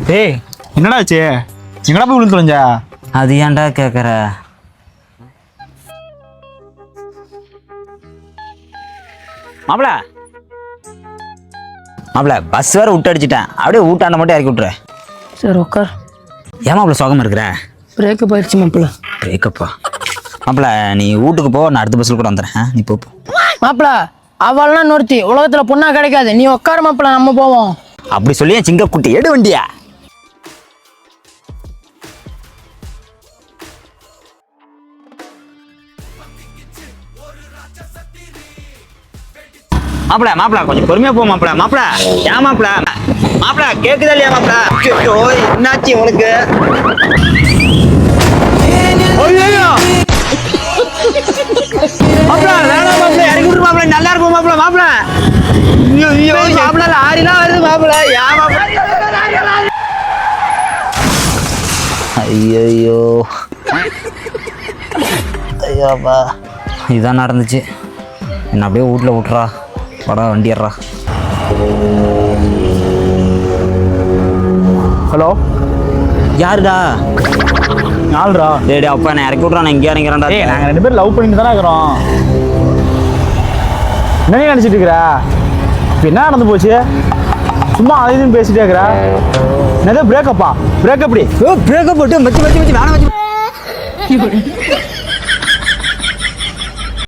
டேய் என்னடா ஆச்சு? எங்கடா போய் விழுந்து தொலைஞ்சா? அது ஏன்டா கேட்குற? மாப்பிள மாப்பிள பஸ் வேற விட்டு அடிச்சிட்டேன், அப்படியே ஊட்டாண்ட மட்டும் இறக்கி விட்டுற. சரி உட்கார். ஏன் மாப்பிள சோகமா இருக்கிற? பிரேக்கப் ஆயிடுச்சு மாப்பிள்ள. பிரேக்கப்பா? மாப்பிள நீ வீட்டுக்கு போ, நான் அடுத்த பஸ்ஸில் கூட வந்துடுறேன். நீ போ. மாப்பிள்ள அவள்னா நொறுத்தி உலகத்துல பொண்ணா கிடைக்காது. நீ உட்கார மாப்பிள்ள, நம்ம போவோம். அப்படி சொல்லி என் சிங்க குட்டி எடு வண்டியா. மாப்பிள மாப்பிள கொஞ்சம் பொறுமையா போ மாப்பிள. மாப்பிள ஏன் மாப்பிள? மாப்பிள கேக்குதா இல்லையா மாப்பிள? என்னாச்சு உனக்கு? மாப்பிள வேணாம் மாப்பிள, இறக்கி விட்டு மாப்பிள, நல்லா இருக்கும் மாப்பிள. மாப்பிள மாப்பிள லாரிலாம் வருது மாப்பிள. ஏன் மாப்பிள? ஐயோ ஐயாப்பா, இதான் நடந்துச்சு. என்ன அப்படியே வீட்டில் விட்றா, படா வண்டி ஏறா. ஹலோ யாருடா? நாலுடா. டேடி அப்பா நான் இறக்கி விட்றான், நான் இங்கே இறங்கிறேன்டா. டேய் நாங்கள் 2 பேரும் லவ் பண்ணிட்டு தானே இருக்கிறோம். என்ன நீ நினச்சிட்டு இருக்கிற? இப்போ என்ன நடந்து போச்சு? சும்மா அது இதுன்னு பேசிட்டே இருக்கிற. என்னது பிரேக்கப்பா? பிரேக்கப்? பிரேக்கப் போட்டு மச்சி மச்சி மச்சி வேணாம் மச்சி.